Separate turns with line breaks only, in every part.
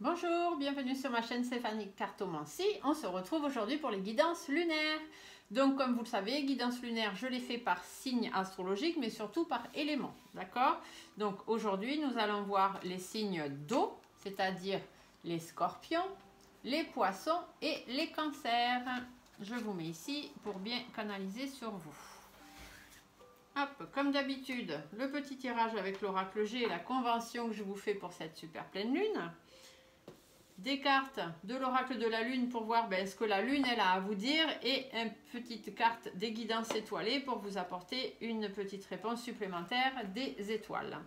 Bonjour, bienvenue sur ma chaîne Stéphanie Cartomancie. On se retrouve aujourd'hui pour les guidances lunaires. Donc comme vous le savez, guidance lunaire, je les fais par signe astrologique, mais surtout par élément. D'accord? Donc aujourd'hui, nous allons voir les signes d'eau, c'est-à-dire les scorpions, les poissons et les cancers. Je vous mets ici pour bien canaliser sur vous. Hop, comme d'habitude, le petit tirage avec l'oracle G et la convention que je vous fais pour cette super pleine lune. Des cartes de l'oracle de la lune pour voir ce que la lune elle a à vous dire et une petite carte des guidances étoilées pour vous apporter une petite réponse supplémentaire des étoiles.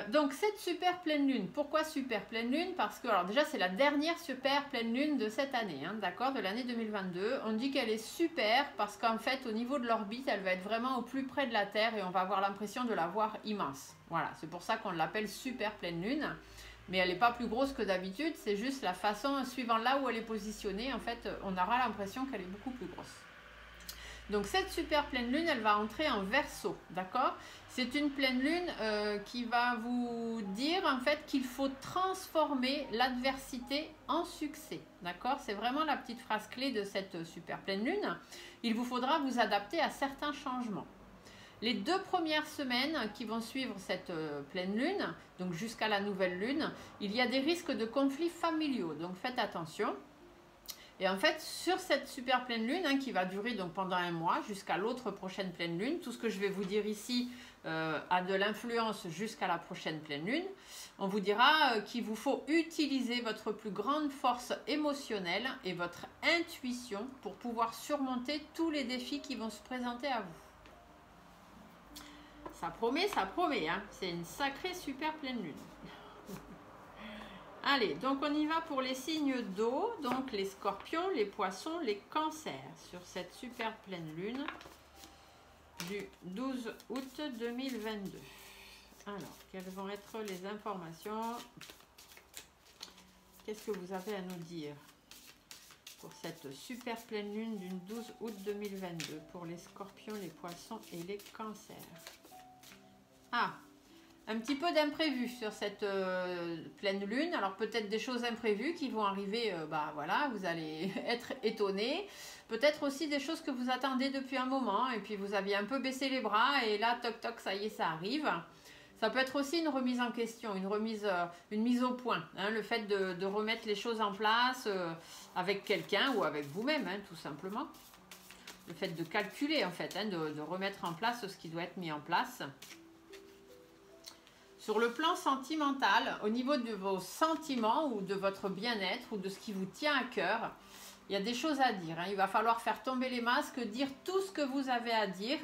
Donc cette super pleine lune, pourquoi super pleine lune? Parce que alors déjà c'est la dernière super pleine lune de cette année, d'accord, de l'année 2022. On dit qu'elle est super parce qu'en fait au niveau de l'orbite elle va être vraiment au plus près de la Terre et on va avoir l'impression de la voir immense. Voilà, c'est pour ça qu'on l'appelle super pleine lune. Mais elle n'est pas plus grosse que d'habitude, c'est juste la façon, suivant là où elle est positionnée, en fait, on aura l'impression qu'elle est beaucoup plus grosse. Donc cette super pleine lune, elle va entrer en Verseau, d'accord? C'est une pleine lune qui va vous dire en fait qu'il faut transformer l'adversité en succès, d'accord? C'est vraiment la petite phrase clé de cette super pleine lune. Il vous faudra vous adapter à certains changements. Les 2 premières semaines qui vont suivre cette pleine lune, donc jusqu'à la nouvelle lune, il y a des risques de conflits familiaux, donc faites attention. Et en fait, sur cette super pleine lune, qui va durer donc pendant un mois jusqu'à l'autre prochaine pleine lune, tout ce que je vais vous dire ici a de l'influence jusqu'à la prochaine pleine lune, on vous dira qu'il vous faut utiliser votre plus grande force émotionnelle et votre intuition pour pouvoir surmonter tous les défis qui vont se présenter à vous. Ça promet, hein. C'est une sacrée super pleine lune. Allez, donc on y va pour les signes d'eau, donc les scorpions, les poissons, les cancers, sur cette super pleine lune du 12 août 2022. Alors, quelles vont être les informations? Qu'est-ce que vous avez à nous dire pour cette super pleine lune du 12 août 2022 pour les scorpions, les poissons et les cancers? Ah, un petit peu d'imprévu sur cette pleine lune. Alors peut-être des choses imprévues qui vont arriver, voilà, vous allez être étonné. Peut-être aussi des choses que vous attendez depuis un moment et puis vous aviez un peu baissé les bras et là, toc toc, ça y est, ça arrive. Ça peut être aussi une remise en question, une mise au point. Le fait de remettre les choses en place avec quelqu'un ou avec vous-même, tout simplement. Le fait de calculer, en fait, de remettre en place ce qui doit être mis en place. Sur le plan sentimental, au niveau de vos sentiments ou de votre bien-être ou de ce qui vous tient à cœur, il y a des choses à dire. Il va falloir faire tomber les masques, dire tout ce que vous avez à dire,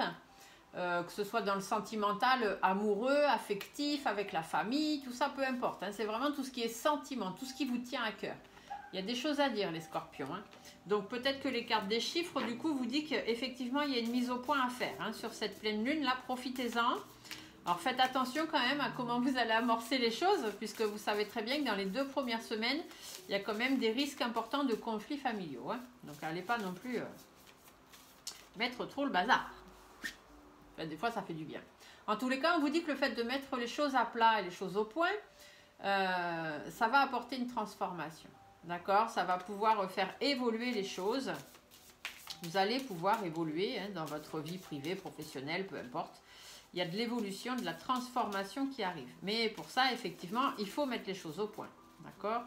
que ce soit dans le sentimental, amoureux, affectif, avec la famille, tout ça, peu importe. C'est vraiment tout ce qui est sentiment, tout ce qui vous tient à cœur. Il y a des choses à dire, les scorpions. Donc peut-être que les cartes des chiffres, du coup, vous dit qu'effectivement, il y a une mise au point à faire. Sur cette pleine lune, là, profitez-en. Alors faites attention quand même à comment vous allez amorcer les choses, puisque vous savez très bien que dans les 2 premières semaines, il y a quand même des risques importants de conflits familiaux. Donc n'allez pas non plus mettre trop le bazar. Enfin, des fois ça fait du bien. En tous les cas, on vous dit que le fait de mettre les choses à plat et les choses au point, ça va apporter une transformation. D'accord? Ça va pouvoir faire évoluer les choses. Vous allez pouvoir évoluer dans votre vie privée, professionnelle, peu importe. Il y a de l'évolution, de la transformation qui arrive. Mais pour ça, effectivement, il faut mettre les choses au point. D'accord?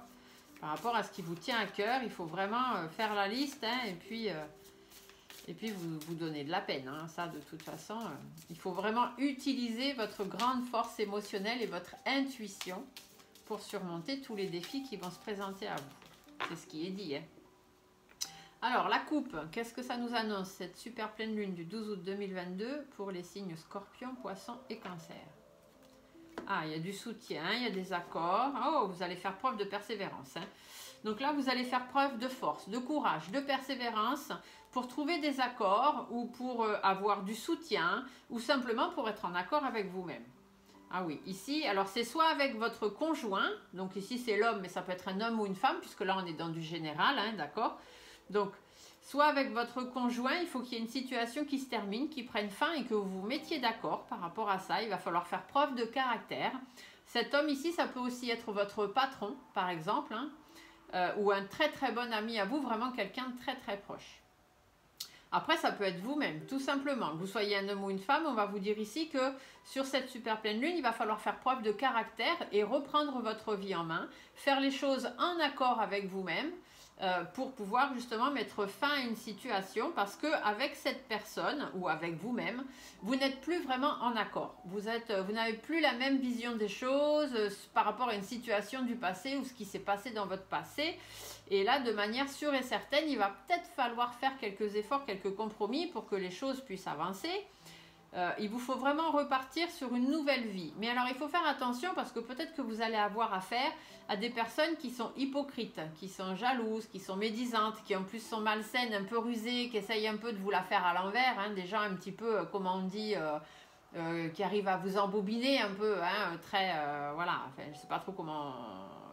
Par rapport à ce qui vous tient à cœur, il faut vraiment faire la liste et puis vous donner de la peine. Ça, de toute façon, il faut vraiment utiliser votre grande force émotionnelle et votre intuition pour surmonter tous les défis qui vont se présenter à vous. C'est ce qui est dit. Alors, la coupe, qu'est-ce que ça nous annonce, cette super pleine lune du 12 août 2022 pour les signes scorpion, poisson et cancer? Ah, il y a du soutien, il y a des accords. Oh, vous allez faire preuve de persévérance. Donc là, vous allez faire preuve de force, de courage, de persévérance pour trouver des accords ou pour avoir du soutien ou simplement pour être en accord avec vous-même. Ah oui, ici, alors c'est soit avec votre conjoint, donc ici c'est l'homme, mais ça peut être un homme ou une femme, puisque là on est dans du général, d'accord? Donc, soit avec votre conjoint, il faut qu'il y ait une situation qui se termine, qui prenne fin et que vous vous mettiez d'accord par rapport à ça. Il va falloir faire preuve de caractère Cet homme ici, ça peut aussi être votre patron, par exemple, hein, ou un très très bon ami à vous, vraiment quelqu'un de très très proche. Après, ça peut être vous-même, tout simplement. Que vous soyez un homme ou une femme, on va vous dire ici que sur cette super pleine lune, il va falloir faire preuve de caractère et reprendre votre vie en main, faire les choses en accord avec vous-même pour pouvoir justement mettre fin à une situation parce qu'avec cette personne ou avec vous-même, vous n'êtes plus vraiment en accord. Vous n'avez plus la même vision des choses par rapport à une situation du passé ou ce qui s'est passé dans votre passé. Et là, de manière sûre et certaine, il va peut-être falloir faire quelques efforts, quelques compromis pour que les choses puissent avancer. Il vous faut vraiment repartir sur une nouvelle vie. Mais alors, il faut faire attention parce que peut-être que vous allez avoir affaire à des personnes qui sont hypocrites, qui sont jalouses, qui sont médisantes, qui en plus sont malsaines, un peu rusées, qui essayent un peu de vous la faire à l'envers. Hein, des gens un petit peu, comment on dit, qui arrivent à vous embobiner un peu, hein, très, voilà, enfin, je ne sais pas trop comment...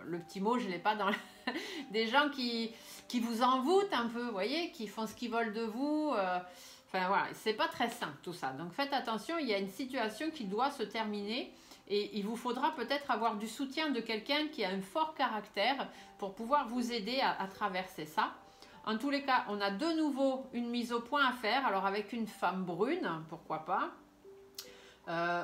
Le petit mot, je ne l'ai pas dans... des gens qui vous envoûtent un peu, vous voyez, qui font ce qu'ils veulent de vous... Enfin voilà, c'est pas très simple tout ça. Donc faites attention, il y a une situation qui doit se terminer et il vous faudra peut-être avoir du soutien de quelqu'un qui a un fort caractère pour pouvoir vous aider à traverser ça. En tous les cas, on a de nouveau une mise au point à faire. Alors avec une femme brune, pourquoi pas.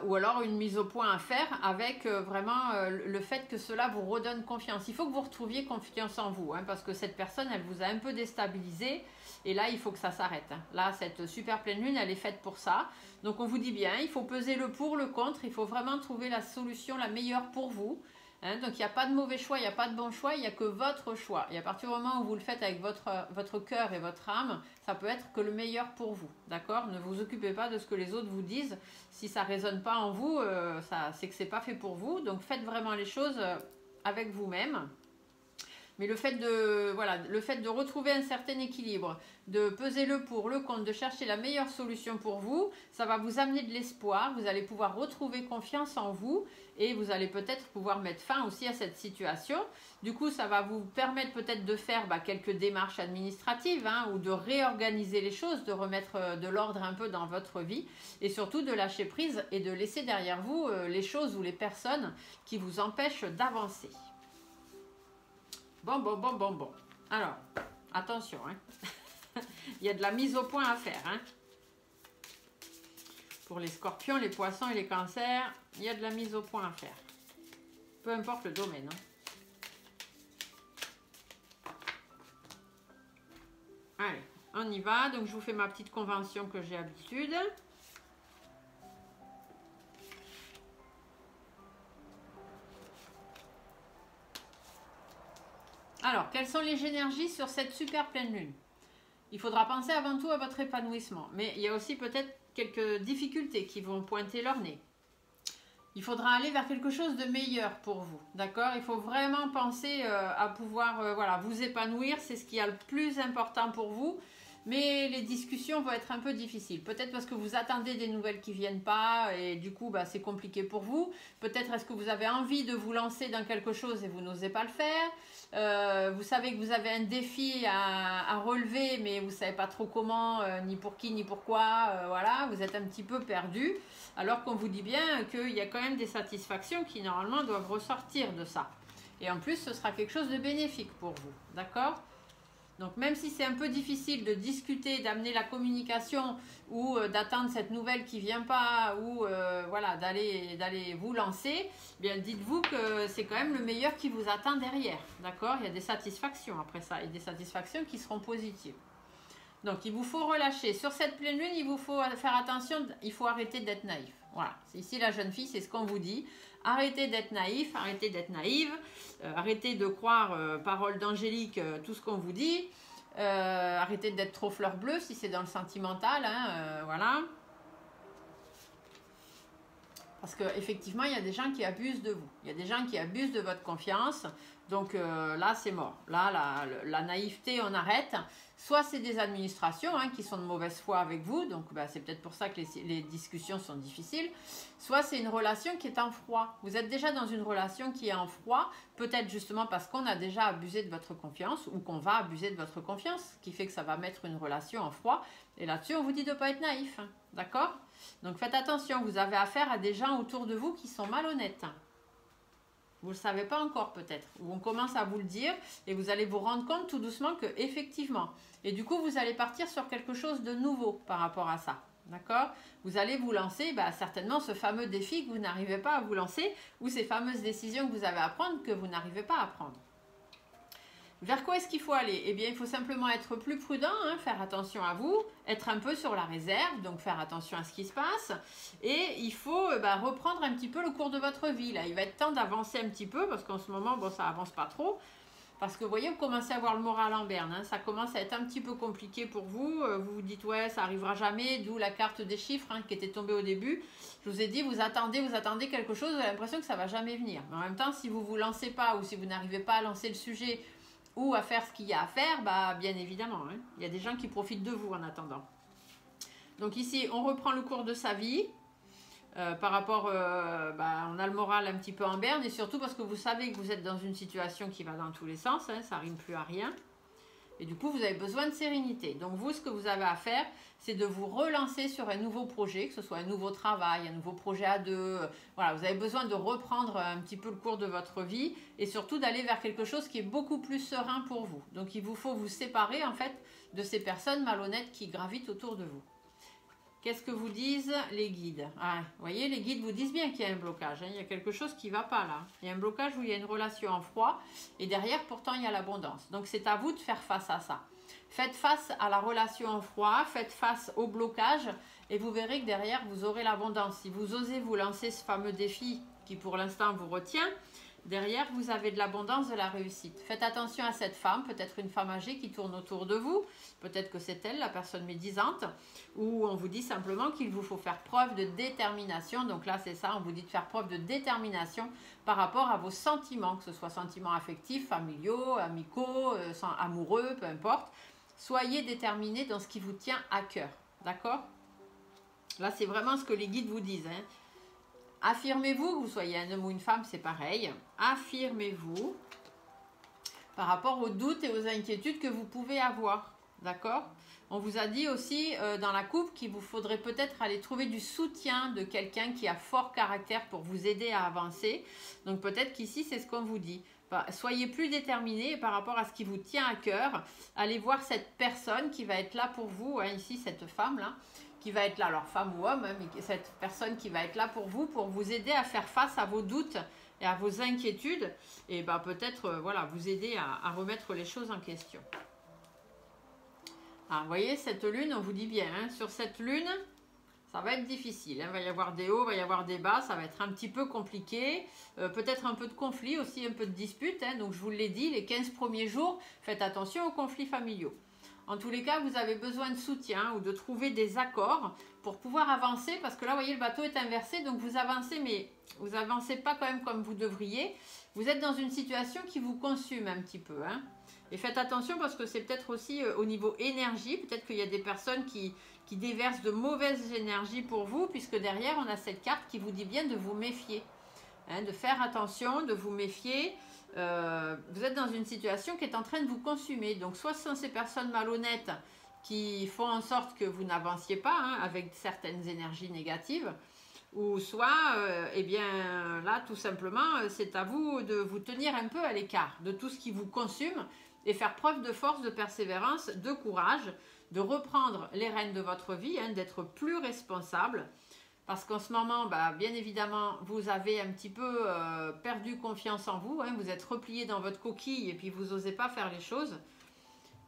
Ou alors une mise au point à faire avec vraiment le fait que cela vous redonne confiance. Il faut que vous retrouviez confiance en vous, hein, parce que cette personne, elle vous a un peu déstabilisé. Et là, il faut que ça s'arrête. Hein. Là, cette super pleine lune, elle est faite pour ça. Donc, on vous dit bien, il faut peser le pour, le contre. Il faut vraiment trouver la solution la meilleure pour vous. Hein. Donc, il n'y a pas de mauvais choix, il n'y a pas de bon choix, il n'y a que votre choix. Et à partir du moment où vous le faites avec votre cœur et votre âme, ça peut être que le meilleur pour vous. D'accord? Ne vous occupez pas de ce que les autres vous disent. Si ça ne résonne pas en vous, c'est que ce n'est pas fait pour vous. Donc, faites vraiment les choses avec vous-même. Mais le fait de retrouver un certain équilibre, de peser le pour, le contre, de chercher la meilleure solution pour vous, ça va vous amener de l'espoir, vous allez pouvoir retrouver confiance en vous et vous allez peut-être pouvoir mettre fin aussi à cette situation. Du coup, ça va vous permettre peut-être de faire quelques démarches administratives hein, ou de réorganiser les choses, de remettre de l'ordre un peu dans votre vie et surtout de lâcher prise et de laisser derrière vous les choses ou les personnes qui vous empêchent d'avancer. Bon. Alors, attention, hein. Il y a de la mise au point à faire. Hein. Pour les scorpions, les poissons et les cancers, il y a de la mise au point à faire. Peu importe le domaine. Hein. Allez, on y va. Donc, je vous fais ma petite convention que j'ai habitude. Alors, quelles sont les énergies sur cette super pleine lune? Il faudra penser avant tout à votre épanouissement. Mais il y a aussi peut-être quelques difficultés qui vont pointer leur nez. Il faudra aller vers quelque chose de meilleur pour vous. D'accord? Il faut vraiment penser à pouvoir voilà, vous épanouir. C'est ce qui est le plus important pour vous. Mais les discussions vont être un peu difficiles. Peut-être parce que vous attendez des nouvelles qui ne viennent pas et du coup, c'est compliqué pour vous. Peut-être est-ce que vous avez envie de vous lancer dans quelque chose et vous n'osez pas le faire. Vous savez que vous avez un défi à relever, mais vous ne savez pas trop comment, ni pour qui, ni pourquoi. Voilà, vous êtes un petit peu perdu. Alors qu'on vous dit bien qu'il y a quand même des satisfactions qui, normalement, doivent ressortir de ça. Et en plus, ce sera quelque chose de bénéfique pour vous. D'accord ? Donc même si c'est un peu difficile de discuter, d'amener la communication ou d'attendre cette nouvelle qui ne vient pas ou voilà, d'aller vous lancer, bien dites-vous que c'est quand même le meilleur qui vous attend derrière. D'accord? Il y a des satisfactions après ça et des satisfactions qui seront positives. Donc il vous faut relâcher. Sur cette pleine lune, il vous faut faire attention, il faut arrêter d'être naïf. Voilà, ici la jeune fille, c'est ce qu'on vous dit. Arrêtez d'être naïf, arrêtez d'être naïve, arrêtez de croire paroles d'Angélique, tout ce qu'on vous dit. Arrêtez d'être trop fleur bleue si c'est dans le sentimental, hein, voilà. Parce qu'effectivement, il y a des gens qui abusent de vous. Il y a des gens qui abusent de votre confiance. Donc là, c'est mort. Là, la naïveté, on arrête. Soit c'est des administrations qui sont de mauvaise foi avec vous. Donc c'est peut-être pour ça que les discussions sont difficiles. Soit c'est une relation qui est en froid. Vous êtes déjà dans une relation qui est en froid. Peut-être justement parce qu'on a déjà abusé de votre confiance ou qu'on va abuser de votre confiance. Ce qui fait que ça va mettre une relation en froid. Et là-dessus, on vous dit de ne pas être naïf. D'accord ? Donc faites attention, vous avez affaire à des gens autour de vous qui sont malhonnêtes. Vous ne le savez pas encore peut-être. Ou on commence à vous le dire et vous allez vous rendre compte tout doucement que effectivement. Et du coup, vous allez partir sur quelque chose de nouveau par rapport à ça. D'accord? Vous allez vous lancer certainement ce fameux défi que vous n'arrivez pas à vous lancer ou ces fameuses décisions que vous avez à prendre que vous n'arrivez pas à prendre. Vers quoi est-ce qu'il faut aller? Eh bien, il faut simplement être plus prudent, hein, faire attention à vous, être un peu sur la réserve, donc faire attention à ce qui se passe. Et il faut reprendre un petit peu le cours de votre vie. Là, il va être temps d'avancer un petit peu parce qu'en ce moment, bon, ça avance pas trop. Parce que vous voyez, vous commencez à avoir le moral en berne. Hein, ça commence à être un petit peu compliqué pour vous. Vous vous dites, ouais, ça arrivera jamais. D'où la carte des chiffres qui était tombée au début. Je vous ai dit, vous attendez quelque chose. Vous avez l'impression que ça va jamais venir. Mais en même temps, si vous vous lancez pas ou si vous n'arrivez pas à lancer le sujet ou à faire ce qu'il y a à faire, bien évidemment, hein, il y a des gens qui profitent de vous en attendant. Donc ici, on reprend le cours de sa vie. Par rapport, on a le moral un petit peu en berne et surtout parce que vous savez que vous êtes dans une situation qui va dans tous les sens, hein, ça rime plus à rien. Et du coup, vous avez besoin de sérénité. Donc vous, ce que vous avez à faire, c'est de vous relancer sur un nouveau projet, que ce soit un nouveau travail, un nouveau projet à deux. Voilà, vous avez besoin de reprendre un petit peu le cours de votre vie et surtout d'aller vers quelque chose qui est beaucoup plus serein pour vous. Donc il vous faut vous séparer en fait de ces personnes malhonnêtes qui gravitent autour de vous. Qu'est-ce que vous disent les guides? Vous voyez, les guides vous disent bien qu'il y a un blocage. Hein, il y a quelque chose qui ne va pas là. Il y a un blocage où il y a une relation en froid. Et derrière, pourtant, il y a l'abondance. Donc, c'est à vous de faire face à ça. Faites face à la relation en froid. Faites face au blocage. Et vous verrez que derrière, vous aurez l'abondance. Si vous osez vous lancer ce fameux défi qui, pour l'instant, vous retient, derrière, vous avez de l'abondance, de la réussite. Faites attention à cette femme, peut-être une femme âgée qui tourne autour de vous. Peut-être que c'est elle, la personne médisante. Ou on vous dit simplement qu'il vous faut faire preuve de détermination. Donc là, c'est ça, on vous dit de faire preuve de détermination par rapport à vos sentiments, que ce soit sentiments affectifs, familiaux, amicaux, amoureux, peu importe. Soyez déterminés dans ce qui vous tient à cœur. D'accord? Là, c'est vraiment ce que les guides vous disent. Hein. Affirmez-vous, que vous soyez un homme ou une femme, c'est pareil. Affirmez-vous par rapport aux doutes et aux inquiétudes que vous pouvez avoir. D'accord? On vous a dit aussi dans la coupe qu'il vous faudrait peut-être aller trouver du soutien de quelqu'un qui a fort caractère pour vous aider à avancer. Donc peut-être qu'ici, c'est ce qu'on vous dit. Soyez plus déterminés par rapport à ce qui vous tient à cœur. Allez voir cette personne qui va être là pour vous. Hein, ici, cette femme-là, qui va être là, alors femme ou homme, hein, mais cette personne qui va être là pour vous aider à faire face à vos doutes et à vos inquiétudes. Et peut-être voilà, vous aider à remettre les choses en question. Ah, vous voyez, cette lune, on vous dit bien, hein, sur cette lune, ça va être difficile. Hein, il va y avoir des hauts, il va y avoir des bas, ça va être un petit peu compliqué. Peut-être un peu de conflit aussi, un peu de dispute. Hein, donc je vous l'ai dit, les 15 premiers jours, faites attention aux conflits familiaux. En tous les cas, vous avez besoin de soutien ou de trouver des accords pour pouvoir avancer. Parce que là, vous voyez, le bateau est inversé, donc vous avancez, mais vous n'avancez pas quand même comme vous devriez. Vous êtes dans une situation qui vous consume un petit peu, hein. Et faites attention parce que c'est peut-être aussi au niveau énergie, peut-être qu'il y a des personnes qui déversent de mauvaises énergies pour vous, puisque derrière, on a cette carte qui vous dit bien de vous méfier, hein, de faire attention, de vous méfier. Vous êtes dans une situation qui est en train de vous consumer. Donc, soit ce sont ces personnes malhonnêtes qui font en sorte que vous n'avanciez pas hein, avec certaines énergies négatives, ou soit, là, tout simplement, c'est à vous de vous tenir un peu à l'écart de tout ce qui vous consume et faire preuve de force, de persévérance, de courage, de reprendre les rênes de votre vie, hein, d'être plus responsable. Parce qu'en ce moment, bien évidemment, vous avez un petit peu perdu confiance en vous. Hein, vous êtes replié dans votre coquille et puis vous n'osez pas faire les choses.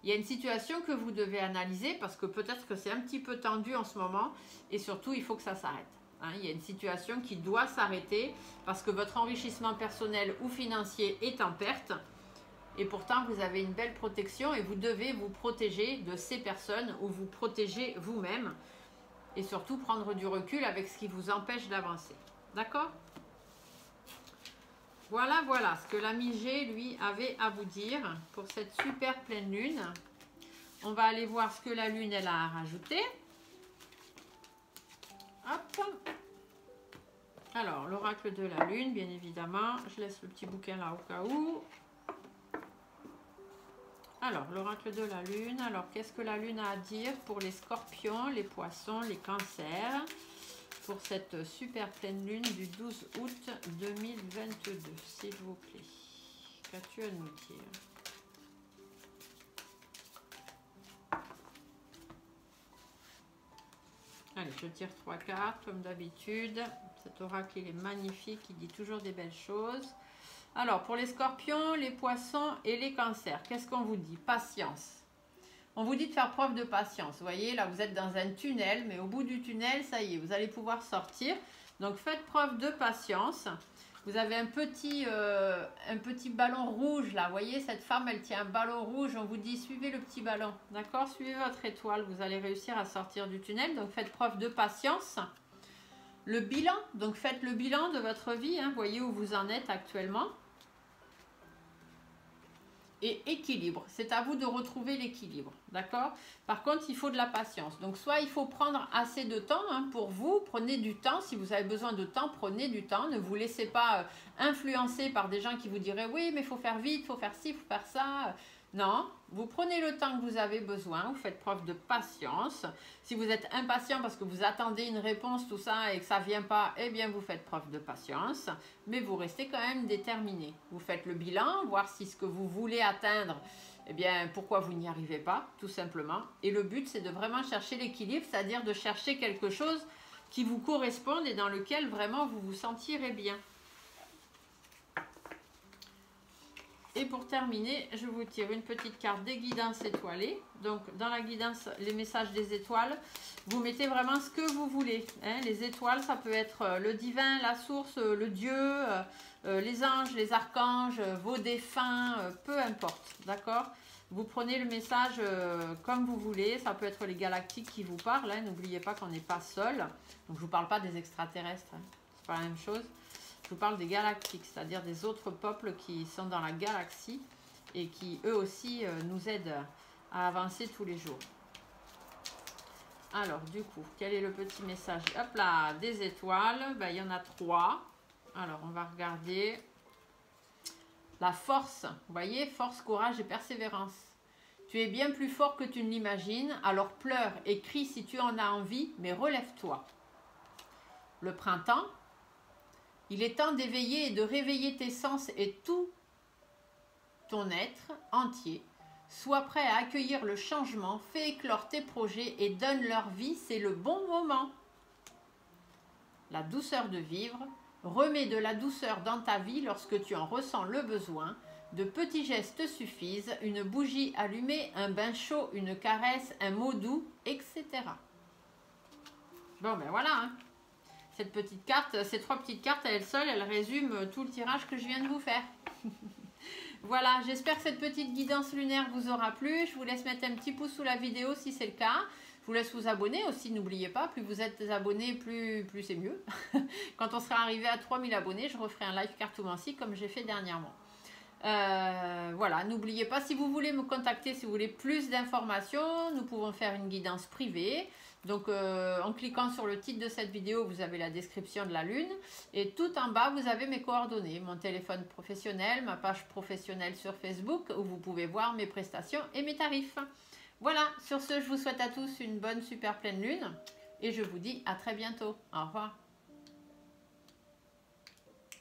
Il y a une situation que vous devez analyser parce que peut-être que c'est un petit peu tendu en ce moment. Et surtout, il faut que ça s'arrête. Hein, il y a une situation qui doit s'arrêter parce que votre enrichissement personnel ou financier est en perte. Et pourtant, vous avez une belle protection et vous devez vous protéger de ces personnes ou vous protéger vous-même. Et surtout, prendre du recul avec ce qui vous empêche d'avancer. D'accord? Voilà, voilà ce que l'ami G, lui, avait à vous dire pour cette super pleine lune. On va aller voir ce que la lune, elle a à rajouter. Hop. Alors, l'oracle de la lune, bien évidemment. Je laisse le petit bouquin là au cas où. Alors, l'oracle de la lune. Alors, qu'est-ce que la lune a à dire pour les scorpions, les poissons, les cancers? pour cette super pleine lune du 12 août 2022, s'il vous plaît? Qu'as-tu à nous dire? Allez, je tire 3 cartes, comme d'habitude. Cet oracle, il est magnifique, il dit toujours des belles choses. Alors, pour les scorpions, les poissons et les cancers, qu'est-ce qu'on vous dit? Patience. On vous dit de faire preuve de patience. Vous voyez, là, vous êtes dans un tunnel, mais au bout du tunnel, ça y est, vous allez pouvoir sortir. Donc, faites preuve de patience. Vous avez un petit ballon rouge, là. Vous voyez, cette femme, elle tient un ballon rouge. On vous dit, suivez le petit ballon. D'accord? Suivez votre étoile. Vous allez réussir à sortir du tunnel. Donc, faites preuve de patience. Le bilan. Donc, faites le bilan de votre vie. Hein. Voyez où vous en êtes actuellement. Et équilibre, c'est à vous de retrouver l'équilibre, d'accord? Par contre, il faut de la patience. Donc, soit il faut prendre assez de temps hein, pour vous, prenez du temps. Si vous avez besoin de temps, prenez du temps. Ne vous laissez pas influencer par des gens qui vous diraient « Oui, mais il faut faire vite, il faut faire ci, il faut faire ça. » Non, vous prenez le temps que vous avez besoin, vous faites preuve de patience. Si vous êtes impatient parce que vous attendez une réponse, tout ça, et que ça ne vient pas, eh bien, vous faites preuve de patience. Mais vous restez quand même déterminé. Vous faites le bilan, voir si ce que vous voulez atteindre, eh bien, pourquoi vous n'y arrivez pas, tout simplement. Et le but, c'est de vraiment chercher l'équilibre, c'est-à-dire de chercher quelque chose qui vous corresponde et dans lequel vraiment vous vous sentirez bien. Et pour terminer, je vous tire une petite carte des guidances étoilées. Donc, dans la guidance, les messages des étoiles, vous mettez vraiment ce que vous voulez. Hein. Les étoiles, ça peut être le divin, la source, le Dieu, les anges, les archanges, vos défunts, peu importe. D'accord? Vous prenez le message comme vous voulez. Ça peut être les galactiques qui vous parlent. Hein. N'oubliez pas qu'on n'est pas seul. Donc, je ne vous parle pas des extraterrestres. Hein. C'est pas la même chose. Je vous parle des galactiques, c'est-à-dire des autres peuples qui sont dans la galaxie et qui, eux aussi, nous aident à avancer tous les jours. Alors, du coup, quel est le petit message? Hop là, des étoiles. Ben, il y en a 3. Alors, on va regarder. La force. Vous voyez, force, courage et persévérance. Tu es bien plus fort que tu ne l'imagines. Alors, pleure et crie si tu en as envie, mais relève-toi. Le printemps. Il est temps d'éveiller et de réveiller tes sens et tout ton être entier. Sois prêt à accueillir le changement, fais éclore tes projets et donne leur vie, c'est le bon moment. La douceur de vivre, remets de la douceur dans ta vie lorsque tu en ressens le besoin. De petits gestes suffisent, une bougie allumée, un bain chaud, une caresse, un mot doux, etc. Bon ben voilà, hein. Cette petite carte, ces 3 petites cartes à elles seules, elles résument tout le tirage que je viens de vous faire. Voilà, j'espère que cette petite guidance lunaire vous aura plu. Je vous laisse mettre un petit pouce sous la vidéo si c'est le cas. Je vous laisse vous abonner aussi, n'oubliez pas, plus vous êtes abonnés, plus c'est mieux. Quand on sera arrivé à 3000 abonnés, je referai un live cartomancie comme j'ai fait dernièrement. Voilà, n'oubliez pas, si vous voulez me contacter, si vous voulez plus d'informations, nous pouvons faire une guidance privée. Donc en cliquant sur le titre de cette vidéo, vous avez la description de la lune et tout en bas vous avez mes coordonnées, mon téléphone professionnel, ma page professionnelle sur Facebook où vous pouvez voir mes prestations et mes tarifs. Voilà, sur ce je vous souhaite à tous une bonne super pleine lune et je vous dis à très bientôt. Au revoir.